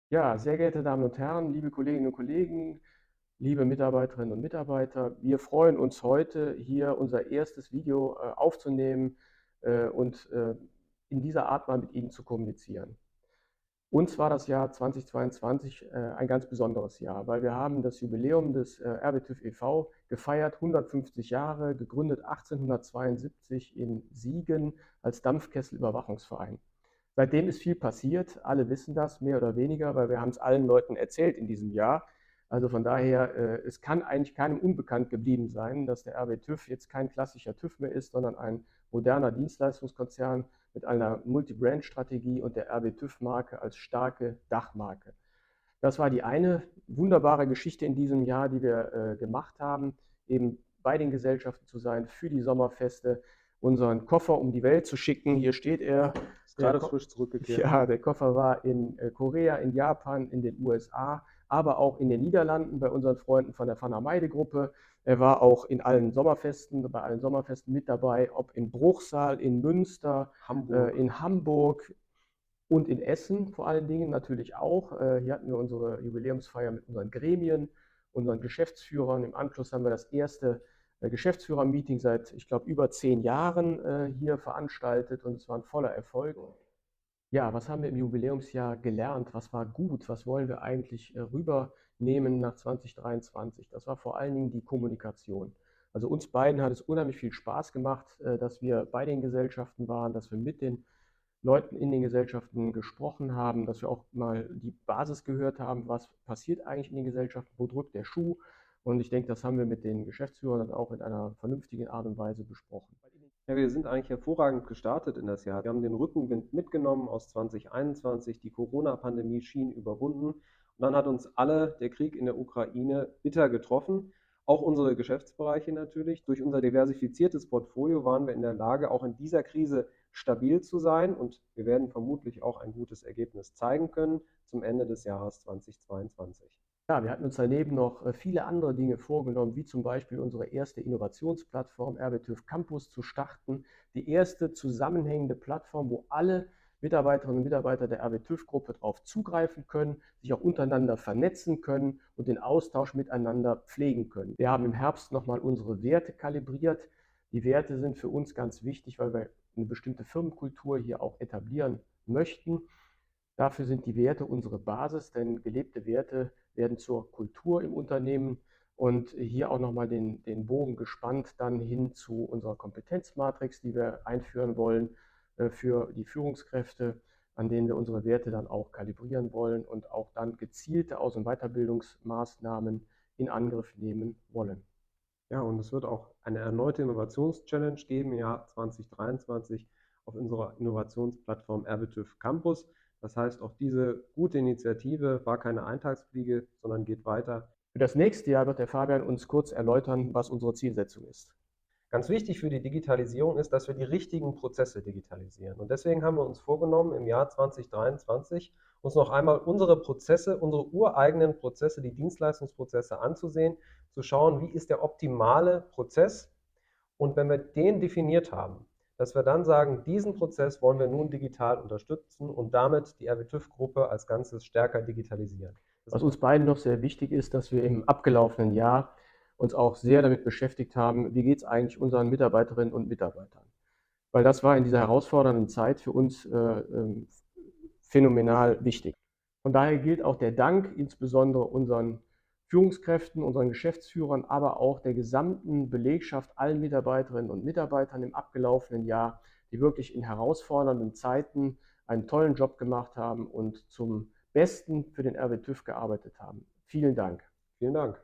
Ja, sehr geehrte Damen und Herren, liebe Kolleginnen und Kollegen, liebe Mitarbeiterinnen und Mitarbeiter, wir freuen uns heute, hier unser erstes Video aufzunehmen und in dieser Art mal mit Ihnen zu kommunizieren. Uns war das Jahr 2022 ein ganz besonderes Jahr, weil wir haben das Jubiläum des RWTÜV e.V. gefeiert, 150 Jahre, gegründet 1872 in Siegen als Dampfkesselüberwachungsverein. Seitdem ist viel passiert, alle wissen das, mehr oder weniger, weil wir haben es allen Leuten erzählt in diesem Jahr. Also von daher, es kann eigentlich keinem unbekannt geblieben sein, dass der RW TÜV jetzt kein klassischer TÜV mehr ist, sondern ein moderner Dienstleistungskonzern mit einer Multi-Brand-Strategie und der RW TÜV-Marke als starke Dachmarke. Das war die eine wunderbare Geschichte in diesem Jahr, die wir gemacht haben, eben bei den Gesellschaften zu sein, für die Sommerfeste, unseren Koffer um die Welt zu schicken. Hier steht er. Ist gerade frisch zurückgekehrt. Ja, der Koffer war in Korea, in Japan, in den USA, aber auch in den Niederlanden bei unseren Freunden von der Van-der-Meide-Gruppe. Er war auch in allen Sommerfesten, bei allen Sommerfesten mit dabei, ob in Bruchsal, in Münster, in Hamburg, und in Essen vor allen Dingen natürlich auch. Hier hatten wir unsere Jubiläumsfeier mit unseren Gremien, unseren Geschäftsführern. Im Anschluss haben wir das erste Geschäftsführer-Meeting seit, ich glaube, über 10 Jahren hier veranstaltet und es war ein voller Erfolg. Ja, was haben wir im Jubiläumsjahr gelernt? Was war gut? Was wollen wir eigentlich rübernehmen nach 2023? Das war vor allen Dingen die Kommunikation. Also uns beiden hat es unheimlich viel Spaß gemacht, dass wir bei den Gesellschaften waren, dass wir mit den Leuten in den Gesellschaften gesprochen haben, dass wir auch mal die Basis gehört haben, was passiert eigentlich in den Gesellschaften, wo drückt der Schuh. Und ich denke, das haben wir mit den Geschäftsführern dann auch in einer vernünftigen Art und Weise besprochen. Ja, wir sind eigentlich hervorragend gestartet in das Jahr. Wir haben den Rückenwind mitgenommen aus 2021. Die Corona-Pandemie schien überwunden. Und dann hat uns alle der Krieg in der Ukraine bitter getroffen. Auch unsere Geschäftsbereiche natürlich. Durch unser diversifiziertes Portfolio waren wir in der Lage, auch in dieser Krise stabil zu sein. Und wir werden vermutlich auch ein gutes Ergebnis zeigen können zum Ende des Jahres 2022. Ja, wir hatten uns daneben noch viele andere Dinge vorgenommen, wie zum Beispiel unsere erste Innovationsplattform RWTÜV Campus zu starten. Die erste zusammenhängende Plattform, wo alle Mitarbeiterinnen und Mitarbeiter der RWTÜV-Gruppe darauf zugreifen können, sich auch untereinander vernetzen können und den Austausch miteinander pflegen können. Wir haben im Herbst nochmal unsere Werte kalibriert. Die Werte sind für uns ganz wichtig, weil wir eine bestimmte Firmenkultur hier auch etablieren möchten. Dafür sind die Werte unsere Basis, denn gelebte Werte werden zur Kultur im Unternehmen und hier auch nochmal den Bogen gespannt dann hin zu unserer Kompetenzmatrix, die wir einführen wollen für die Führungskräfte, an denen wir unsere Werte dann auch kalibrieren wollen und auch dann gezielte Aus- und Weiterbildungsmaßnahmen in Angriff nehmen wollen. Ja, und es wird auch eine erneute Innovations-Challenge geben im Jahr 2023 auf unserer Innovationsplattform RWTÜV Campus. Das heißt, auch diese gute Initiative war keine Eintagsfliege, sondern geht weiter. Für das nächste Jahr wird der Fabian uns kurz erläutern, was unsere Zielsetzung ist. Ganz wichtig für die Digitalisierung ist, dass wir die richtigen Prozesse digitalisieren. Und deswegen haben wir uns vorgenommen, im Jahr 2023 uns noch einmal unsere Prozesse, unsere ureigenen Prozesse, die Dienstleistungsprozesse anzusehen, zu schauen, wie ist der optimale Prozess. Und wenn wir den definiert haben, dass wir dann sagen, diesen Prozess wollen wir nun digital unterstützen und damit die RWTÜV-Gruppe als Ganzes stärker digitalisieren. Was uns beiden noch sehr wichtig ist, dass wir im abgelaufenen Jahr uns auch sehr damit beschäftigt haben, wie geht es eigentlich unseren Mitarbeiterinnen und Mitarbeitern. Weil das war in dieser herausfordernden Zeit für uns phänomenal wichtig. Von daher gilt auch der Dank insbesondere unseren Führungskräften, unseren Geschäftsführern, aber auch der gesamten Belegschaft, allen Mitarbeiterinnen und Mitarbeitern im abgelaufenen Jahr, die wirklich in herausfordernden Zeiten einen tollen Job gemacht haben und zum Besten für den RW TÜV gearbeitet haben. Vielen Dank. Vielen Dank.